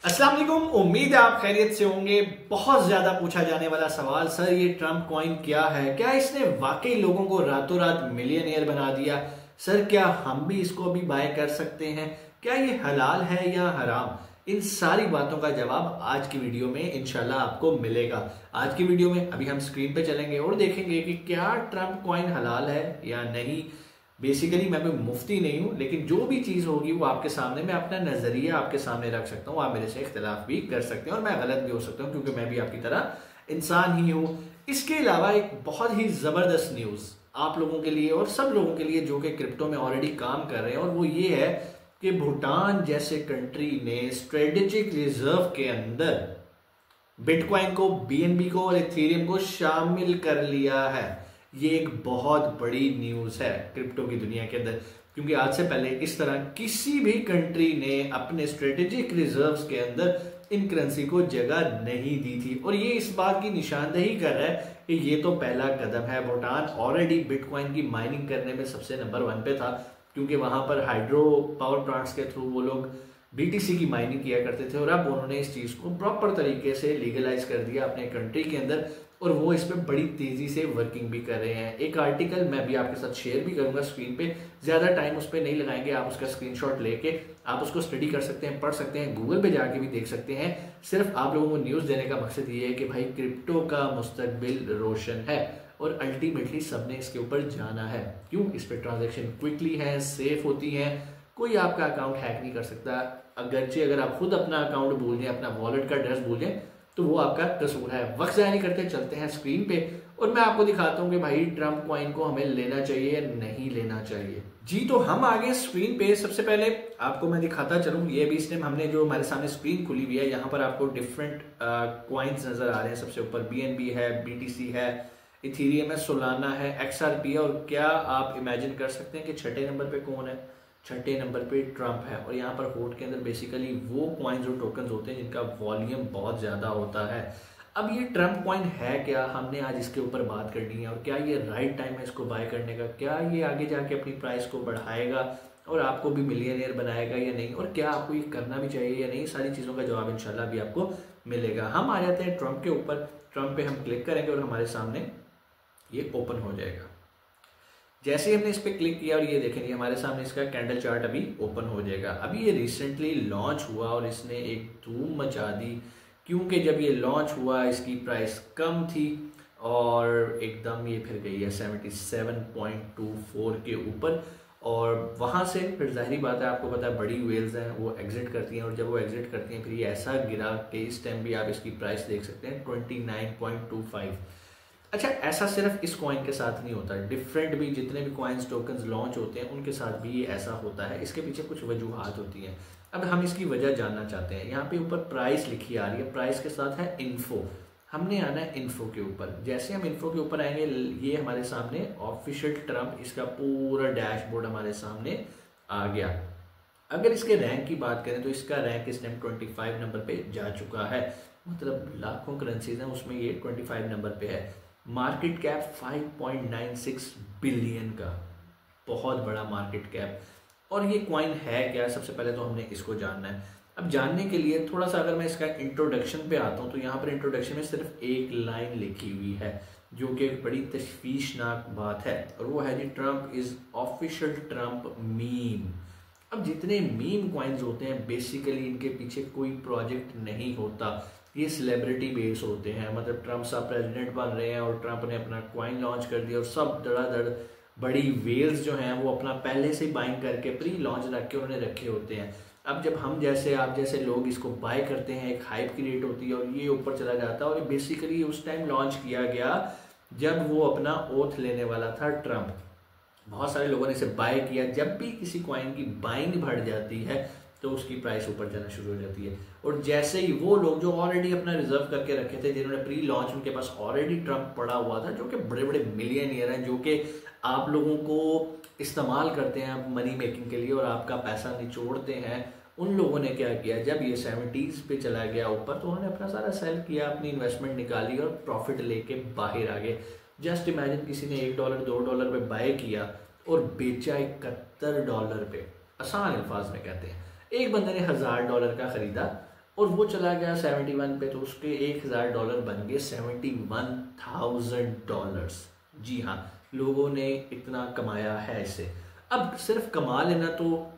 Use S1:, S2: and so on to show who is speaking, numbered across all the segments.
S1: अस्सलाम वालेकुम। उम्मीद है आप खैरियत से होंगे। बहुत ज्यादा पूछा जाने वाला सवाल, सर ये ट्रम्प कॉइन क्या है? क्या इसने वाकई लोगों को रातों रात मिलियनेयर बना दिया? सर क्या हम भी इसको भी बाय कर सकते हैं? क्या ये हलाल है या हराम? इन सारी बातों का जवाब आज की वीडियो में इंशाल्लाह आपको मिलेगा। आज की वीडियो में अभी हम स्क्रीन पे चलेंगे और देखेंगे कि क्या ट्रम्प कॉइन हलाल है या नहीं। बेसिकली मैं कोई मुफ्ती नहीं हूं, लेकिन जो भी चीज होगी वो आपके सामने, मैं अपना नजरिया आपके सामने रख सकता हूं। आप मेरे से इख्तिलाफ भी कर सकते हैं और मैं गलत भी हो सकता हूं, क्योंकि मैं भी आपकी तरह इंसान ही हूं। इसके अलावा एक बहुत ही जबरदस्त न्यूज आप लोगों के लिए और सब लोगों के लिए जो कि क्रिप्टो में ऑलरेडी काम कर रहे हैं, और वो ये है कि भूटान जैसे कंट्री ने स्ट्रेटेजिक रिजर्व के अंदर बिटकॉइन को, बीएनबी को और इथेरियम को शामिल कर लिया है। ये एक बहुत बड़ी न्यूज है क्रिप्टो की दुनिया के अंदर, क्योंकि आज से पहले इस तरह किसी भी कंट्री ने अपने स्ट्रेटेजिक रिजर्व्स के अंदर इन करेंसी को जगह नहीं दी थी। और ये इस बात की निशानदेही कर रहा है कि ये तो पहला कदम है। भूटान ऑलरेडी बिटकॉइन की माइनिंग करने में सबसे नंबर 1 पे था, क्योंकि वहां पर हाइड्रो पावर प्लांट्स के थ्रू वो लोग बीटीसी की माइनिंग किया करते थे, और अब उन्होंने इस चीज को प्रॉपर तरीके से लीगलाइज कर दिया अपने कंट्री के अंदर, और वो इस पे बड़ी तेजी से वर्किंग भी कर रहे हैं। एक आर्टिकल मैं भी आपके साथ शेयर भी करूंगा स्क्रीन पे, ज्यादा टाइम उस पर नहीं लगाएंगे। आप उसका स्क्रीनशॉट लेके आप उसको स्टडी कर सकते हैं, पढ़ सकते हैं, गूगल पे जाके भी देख सकते हैं। सिर्फ आप लोगों को न्यूज देने का मकसद ये है कि भाई क्रिप्टो का मुस्तकबिल रोशन है और अल्टीमेटली सबने इसके ऊपर जाना है। क्यों? इस पे ट्रांजेक्शन क्विकली है, सेफ होती है, कोई आपका अकाउंट हैक नहीं कर सकता। अगरचे अगर आप खुद अपना अकाउंट भूल जाए, अपना वॉलेट का एड्रेस भूल जाए, तो वो आपका कसूर है। वक्त जाया नहीं करते, चलते हैं स्क्रीन पे और मैं आपको दिखाता हूं कि भाई ट्रम्प कॉइन को हमें लेना चाहिए या नहीं लेना चाहिए। जी तो हम आ गए स्क्रीन पे। सबसे पहले आपको मैं दिखाता चलूं, ये भी इसने हमने जो हमारे सामने स्क्रीन खुली हुई है, यहाँ पर आपको डिफरेंट कॉइन्स नजर आ रहे हैं। सबसे ऊपर बीएनबी है, बीटीसी है, इथेरियम है, सोलाना है, एक्सआरपी है। और क्या आप इमेजिन कर सकते हैं कि छठे नंबर पे कौन है? छठे नंबर पे ट्रम्प है। और यहाँ पर होट के अंदर बेसिकली वो कॉइन्स और टोकन्स होते हैं जिनका वॉल्यूम बहुत ज्यादा होता है। अब ये ट्रम्प कॉइन है क्या, हमने आज इसके ऊपर बात करनी है। और क्या ये राइट टाइम है इसको बाय करने का? क्या ये आगे जाके अपनी प्राइस को बढ़ाएगा और आपको भी मिलियनेयर बनाएगा या नहीं? और क्या आपको ये करना भी चाहिए या नहीं? सारी चीजों का जवाब इंशाल्लाह भी आपको मिलेगा। हम आ जाते हैं ट्रम्प के ऊपर। ट्रम्प पे हम क्लिक करेंगे और हमारे सामने ये ओपन हो जाएगा। जैसे ही हमने इस पर क्लिक किया और ये देखेंगे हमारे सामने इसका कैंडल चार्ट अभी ओपन हो जाएगा। अभी ये रिसेंटली लॉन्च हुआ और इसने एक धूम मचा दी, क्योंकि जब ये लॉन्च हुआ इसकी प्राइस कम थी और एकदम ये फिर गई है 77.24 के ऊपर। और वहां से फिर जाहिर बात है, आपको पता है बड़ी वेल्स हैं वो एग्जिट करती हैं, और जब वो एग्जिट करती हैं फिर ये ऐसा गिरा कि इस टाइम भी आप इसकी प्राइस देख सकते हैं 29.25। अच्छा, ऐसा सिर्फ इस कॉइन के साथ नहीं होता, डिफरेंट भी जितने भी कॉइन्स टोकन्स लॉन्च होते हैं उनके साथ भी ये ऐसा होता है। इसके पीछे कुछ वजूहात होती हैं। अब हम इसकी वजह जानना चाहते हैं। यहाँ पे ऊपर प्राइस लिखी आ रही है, प्राइस के साथ है इन्फो। हमने आना है इन्फो के ऊपर। जैसे हम इन्फो के ऊपर आएंगे, ये हमारे सामने ऑफिशियल ट्रम्प, इसका पूरा डैशबोर्ड हमारे सामने आ गया। अगर इसके रैंक की बात करें तो इसका रैंक इस टाइम 25 नंबर पे जा चुका है। मतलब लाखों करेंसीज हैं उसमें ये 25 नंबर पे है। मार्केट कैप 5.96 बिलियन का, बहुत बड़ा मार्केट कैप। और ये कॉइन है क्या? सबसे पहले तो हमने इसको जानना है। अब जानने के लिए थोड़ा सा अगर मैं इसका इंट्रोडक्शन पे आता हूं, तो यहाँ पर इंट्रोडक्शन में सिर्फ एक लाइन लिखी हुई है, जो कि एक बड़ी तशवीशनाक बात है, और वो है जी Trump is official Trump meme. अब जितने मीम कॉइन्स होते हैं बेसिकली इनके पीछे कोई प्रोजेक्ट नहीं होता, ये सेलिब्रिटी बेस होते हैं। मतलब ट्रम्प साहब प्रेसिडेंट बन रहे हैं और ट्रम्प ने अपना कॉइन लॉन्च कर दिया और सब धड़ाधड़ बड़ी वेल्स जो हैं वो अपना पहले से बाइंग करके प्री लॉन्च रख के उन्होंने रखे होते हैं। अब जब हम जैसे आप जैसे लोग इसको बाय करते हैं, एक हाइप क्रिएट होती है और ये ऊपर चला जाता है। और बेसिकली उस टाइम लॉन्च किया गया जब वो अपना ओथ लेने वाला था ट्रम्प। बहुत सारे लोगों ने इसे बाय किया। जब भी किसी कॉइन की बाइंग बढ़ जाती है तो उसकी प्राइस ऊपर जाना शुरू हो जाती है। और जैसे ही वो लोग जो ऑलरेडी अपना रिजर्व करके रखे थे, जिन्होंने प्री लॉन्च, उनके पास ऑलरेडी ट्रम्प पड़ा हुआ था, जो कि बड़े बड़े मिलियनियर हैं, जो कि आप लोगों को इस्तेमाल करते हैं मनी मेकिंग के लिए और आपका पैसा निचोड़ते हैं, उन लोगों ने क्या किया, जब ये 70s पे चला गया ऊपर तो उन्होंने अपना सारा सेल किया, अपनी इन्वेस्टमेंट निकाली और प्रॉफिट लेके बाहर आ गए। जस्ट इमेजिन, किसी ने $1 $2 पे बाय किया और बेचा $71 पे। आसान अल्फाज में कहते हैं, एक बंदे ने $1000 का खरीदा और वो चला गया 71 पे, तो उसके $1000 बन गए $71,000। जी हाँ, लोगों ने इतना कमाया है इससे। अब सिर्फ कमा लेना तो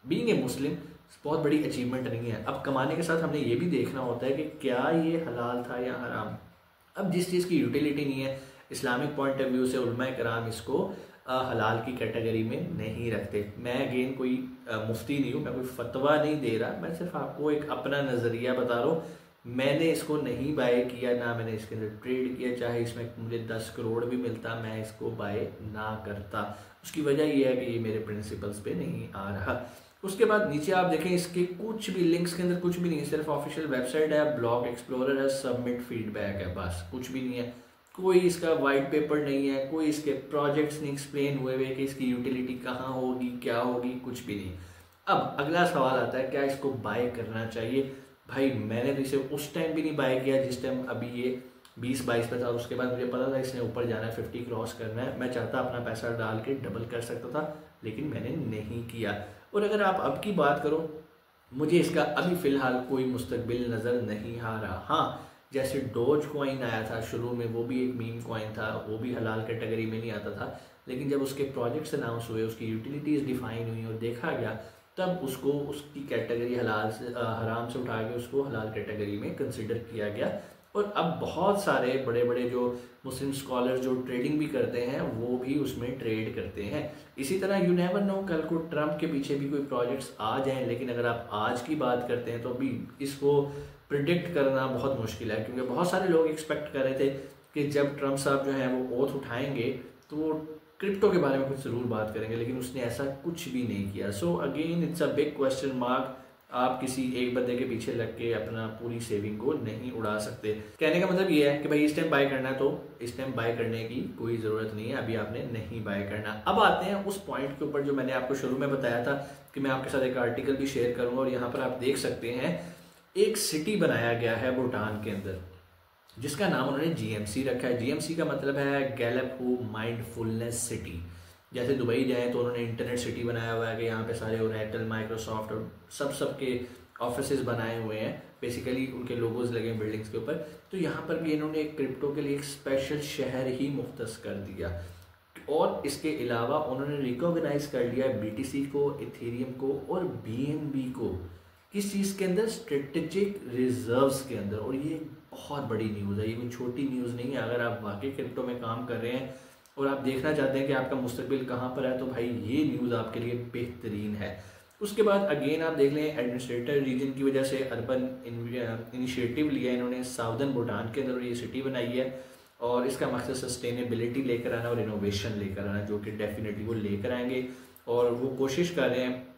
S1: बीइंग ए मुस्लिम बहुत बड़ी अचीवमेंट नहीं है। अब कमाने के साथ हमने ये भी देखना होता है कि क्या ये हलाल था या हराम। अब जिस चीज़ की यूटिलिटी नहीं है, इस्लामिक पॉइंट ऑफ व्यू से उलमाए कराम इसको हलाल की कैटेगरी में नहीं रखते। मैं अगेन कोई मुफ्ती नहीं हूँ, मैं कोई फतवा नहीं दे रहा, मैं सिर्फ आपको एक अपना नज़रिया बता रहा हूँ। मैंने इसको नहीं बाय किया, ना मैंने इसके अंदर ट्रेड किया, चाहे इसमें मुझे 10 करोड़ भी मिलता मैं इसको बाय ना करता। उसकी वजह यह है कि ये मेरे प्रिंसिपल्स पे नहीं आ रहा। उसके बाद नीचे आप देखें, इसके कुछ भी लिंक्स के अंदर कुछ भी नहीं है, सिर्फ ऑफिशियल वेबसाइट है, ब्लॉग एक्सप्लोरर है, सबमिट फीडबैक है, बस कुछ भी नहीं है। कोई इसका वाइट पेपर नहीं है, कोई इसके प्रोजेक्ट्स नहीं एक्सप्लेन हुए हुए कि इसकी यूटिलिटी कहाँ होगी, क्या होगी, कुछ भी नहीं। अब अगला सवाल आता है, क्या इसको बाय करना चाहिए? भाई मैंने तो इसे उस टाइम भी नहीं बाय किया जिस टाइम अभी ये 20-22 पे था, और उसके बाद मुझे पता था इसने ऊपर जाना है, 50 क्रॉस करना है। मैं चाहता अपना पैसा डाल के डबल कर सकता था, लेकिन मैंने नहीं किया। और अगर आप अब की बात करो, मुझे इसका अभी फ़िलहाल कोई मुस्तकबिल नज़र नहीं आ रहा। हाँ, जैसे डोज कॉइन आया था शुरू में, वो भी एक मीम कॉइन था, वो भी हलाल कैटेगरी में नहीं आता था, लेकिन जब उसके प्रोजेक्ट्स अनाउंस हुए, उसकी यूटिलिटीज़ डिफाइन हुई और देखा गया, तब उसको उसकी कैटेगरी हलाल से हराम से उठा के उसको हलाल कैटेगरी में कंसिडर किया गया। और अब बहुत सारे बड़े बड़े जो मुस्लिम स्कॉलर जो ट्रेडिंग भी करते हैं, वो भी उसमें ट्रेड करते हैं। इसी तरह यू नेवर नो, कल को ट्रम्प के पीछे भी कोई प्रोजेक्ट्स आ जाएं, लेकिन अगर आप आज की बात करते हैं तो अभी इसको प्रिडिक्ट करना बहुत मुश्किल है, क्योंकि बहुत सारे लोग एक्सपेक्ट कर रहे थे कि जब ट्रम्प साहब जो हैं वो ओथ उठाएंगे तो वो क्रिप्टो के बारे में कुछ ज़रूर बात करेंगे, लेकिन उसने ऐसा कुछ भी नहीं किया। So again it's a big question mark. आप किसी एक बंदे के पीछे लग के अपना पूरी सेविंग को नहीं उड़ा सकते। कहने का मतलब ये है कि भाई इस टाइम बाय करना है तो इस टाइम बाय करने की कोई ज़रूरत नहीं है, अभी आपने नहीं बाय करना। अब आते हैं उस पॉइंट के ऊपर जो मैंने आपको शुरू में बताया था कि मैं आपके साथ एक आर्टिकल भी शेयर करूँगा, और यहाँ पर आप देख सकते हैं एक सिटी बनाया गया है भूटान के अंदर, जिसका नाम उन्होंने जीएमसी रखा है। जीएमसी का मतलब है गैलपगो माइंडफुलनेस सिटी। जैसे दुबई जाए तो उन्होंने इंटरनेट सिटी बनाया हुआ है कि यहाँ पे सारे ओरेकल, माइक्रोसॉफ्ट और सब के ऑफिसेज बनाए हुए हैं, बेसिकली उनके लोगोज लगे हैं बिल्डिंग्स के ऊपर। तो यहाँ पर भी इन्होंने एक क्रिप्टो के लिए एक स्पेशल शहर ही मुख्तस कर दिया, और इसके अलावा उन्होंने रिकॉग्नाइज कर लिया बीटीसी को, इथेरियम को और बीएनबी को, किस चीज़ के अंदर? स्ट्रेटेजिक रिजर्व्स के अंदर। और ये बहुत बड़ी न्यूज़ है, ये कोई छोटी न्यूज़ नहीं है। अगर आप वाकई क्रिप्टो में काम कर रहे हैं और आप देखना चाहते हैं कि आपका मुस्तकबिल कहाँ पर है, तो भाई ये न्यूज़ आपके लिए बेहतरीन है। उसके बाद अगेन आप देख लें, एडमिनिस्ट्रेटर रीजन की वजह से अर्बन इनिशिएटिव लिया इन्होंने साउदर्न भूटान के अंदर, ये सिटी बनाई है, और इसका मकसद सस्टेनेबिलिटी लेकर आना और इनोवेशन लेकर आना, जो कि डेफिनेटली वो लेकर आएंगे। और वो कोशिश कर रहे हैं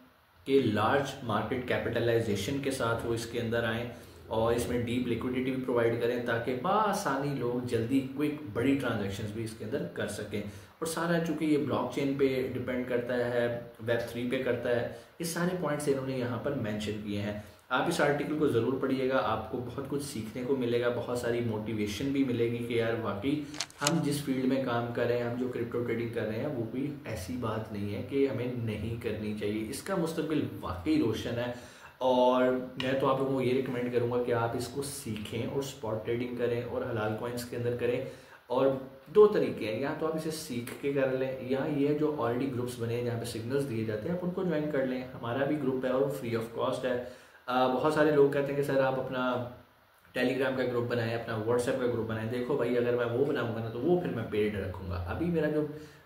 S1: कि लार्ज मार्केट कैपिटलाइजेशन के साथ वो इसके अंदर आएँ और इसमें डीप लिक्विडिटी भी प्रोवाइड करें, ताकि बआसानी लोग जल्दी क्विक बड़ी ट्रांजैक्शंस भी इसके अंदर कर सकें। और सारा चूँकि ये ब्लॉकचेन पे डिपेंड करता है, वेब3 पे करता है, ये सारे पॉइंट्स इन्होंने यहाँ पर मेंशन किए हैं। आप इस आर्टिकल को ज़रूर पढ़िएगा, आपको बहुत कुछ सीखने को मिलेगा, बहुत सारी मोटिवेशन भी मिलेगी कि यार वाकई हम जिस फील्ड में काम कर रहे हैं, हम जो क्रिप्टो ट्रेडिंग कर रहे हैं, वो कोई ऐसी बात नहीं है कि हमें नहीं करनी चाहिए। इसका मुस्तकबिल वाकई रोशन है, और मैं तो आप लोगों को ये रिकमेंड करूँगा कि आप इसको सीखें और स्पॉट ट्रेडिंग करें और हलाल कॉइन्स के अंदर करें। और दो तरीके हैं, या तो आप इसे सीख के कर लें, या ये जो ऑलरेडी ग्रुप्स बने हैं जहाँ पे सिग्नल्स दिए जाते हैं, आप उनको ज्वाइन कर लें। हमारा भी ग्रुप है और फ्री ऑफ कॉस्ट है। बहुत सारे लोग कहते हैं कि सर आप अपना टेलीग्राम का ग्रुप बनाएं, अपना व्हाट्सएप का ग्रुप बनाएं। देखो भाई, अगर मैं वो बनाऊंगा ना तो वो फिर मैं पेड रखूँगा। अभी मेरा जो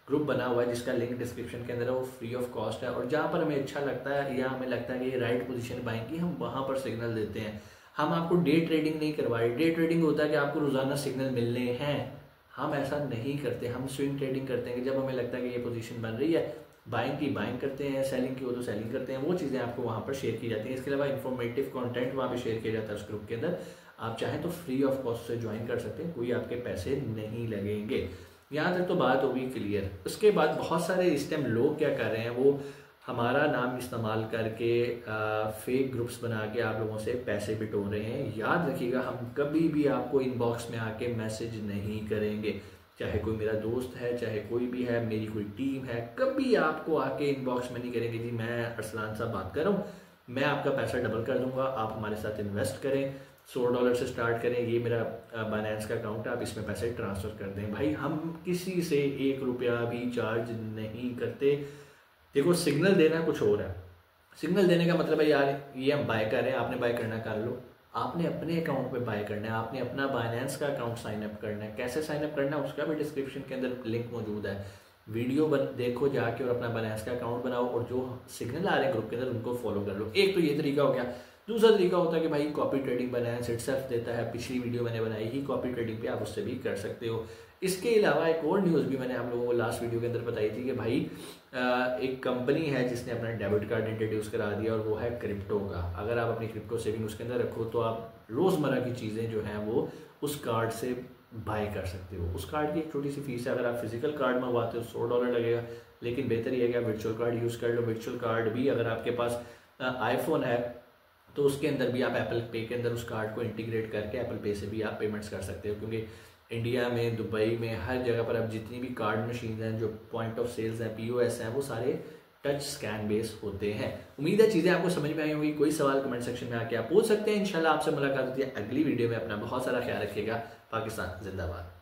S1: ग्रुप बना हुआ है जिसका लिंक डिस्क्रिप्शन के अंदर है, वो फ्री ऑफ कॉस्ट है, और जहाँ पर हमें अच्छा लगता है या हमें लगता है कि ये राइट पोजीशन बाइंग की, हम वहाँ पर सिग्नल देते हैं। हम आपको डे ट्रेडिंग नहीं करवाए। डे ट्रेडिंग होता है कि आपको रोजाना सिग्नल मिलने हैं, हम ऐसा नहीं करते। हम स्विंग ट्रेडिंग करते हैं कि जब हमें लगता है कि ये पोजीशन बन रही है, बाइंग की बाइंग करते हैं, सेलिंग की हो तो सेलिंग करते हैं। वो चीज़ें आपको वहाँ पर शेयर की जाती हैं। इसके अलावा इन्फॉर्मेटिव कंटेंट वहाँ पे शेयर किया जाता है उस ग्रुप के अंदर। आप चाहें तो फ्री ऑफ कॉस्ट से ज्वाइन कर सकते हैं, कोई आपके पैसे नहीं लगेंगे। यहाँ तक तो बात होगी क्लियर। उसके बाद बहुत सारे इस टाइम लोग क्या कर रहे हैं, वो हमारा नाम इस्तेमाल करके फेक ग्रुप्स बना के आप लोगों से पैसे बिटोर रहे हैं। याद रखिएगा, हम कभी भी आपको इनबॉक्स में आके मैसेज नहीं करेंगे। चाहे कोई मेरा दोस्त है, चाहे कोई भी है, मेरी कोई टीम है, कभी आपको आके इनबॉक्स में नहीं करेंगे जी मैं अरसलान साहब बात कर रहा हूँ, मैं आपका पैसा डबल कर दूंगा, आप हमारे साथ इन्वेस्ट करें, $100 से स्टार्ट करें, ये मेरा बाइनेंस का अकाउंट है, आप इसमें पैसे ट्रांसफ़र कर दें। भाई हम किसी से 1 रुपया भी चार्ज नहीं करते। देखो सिग्नल देना कुछ और है, सिग्नल देने का मतलब है यार ये हम बाय कर रहे हैं, आपने बाय करना कर लो, आपने अपने अकाउंट पे बाय करना है, आपने अपना बाइनेंस का अकाउंट साइन अप करना है। कैसे साइन अप करना है उसका भी डिस्क्रिप्शन के अंदर लिंक मौजूद है, वीडियो देखो जाके और अपना बाइनेंस का अकाउंट बनाओ और जो सिग्नल आ रहे हैं ग्रुप के अंदर उनको फॉलो कर लो। एक तो ये तरीका हो गया। दूसरा तरीका होता है कि भाई कॉपी ट्रेडिंग बाइनेंस इटसेल्फ देता है, पिछली वीडियो मैंने बनाई ही कॉपी ट्रेडिंग पे, आप उससे भी कर सकते हो। इसके अलावा एक और न्यूज़ भी मैंने आप लोगों को लास्ट वीडियो के अंदर बताई थी कि भाई एक कंपनी है जिसने अपना डेबिट कार्ड इंट्रोड्यूस करा दिया और वो है क्रिप्टो का। अगर आप अपनी क्रिप्टो सेविंग उसके अंदर रखो तो आप रोज़मर्रा की चीज़ें जो हैं वो उस कार्ड से बाय कर सकते हो। उस कार्ड की एक छोटी सी फीस है, अगर आप फिजिकल कार्ड मंगवाते हो $100 लगेगा, लेकिन बेहतर ये है कि आप वर्चुअल कार्ड यूज़ कर लो। वर्चुअल कार्ड भी अगर आपके पास आईफोन है तो उसके अंदर भी आप एप्पल पे के अंदर उस कार्ड को इंटीग्रेट करके एप्पल पे से भी आप पेमेंट्स कर सकते हो, क्योंकि इंडिया में, दुबई में, हर जगह पर अब जितनी भी कार्ड मशीन हैं, जो पॉइंट ऑफ सेल्स हैं, POS हैं, वो सारे टच स्कैन बेस होते हैं। उम्मीद है चीज़ें आपको समझ में आई होंगी। कोई सवाल कमेंट सेक्शन में आके आप पूछ सकते हैं। इंशाल्लाह आपसे मुलाकात होती है अगली वीडियो में। अपना बहुत सारा ख्याल रखिएगा। पाकिस्तान जिंदाबाद।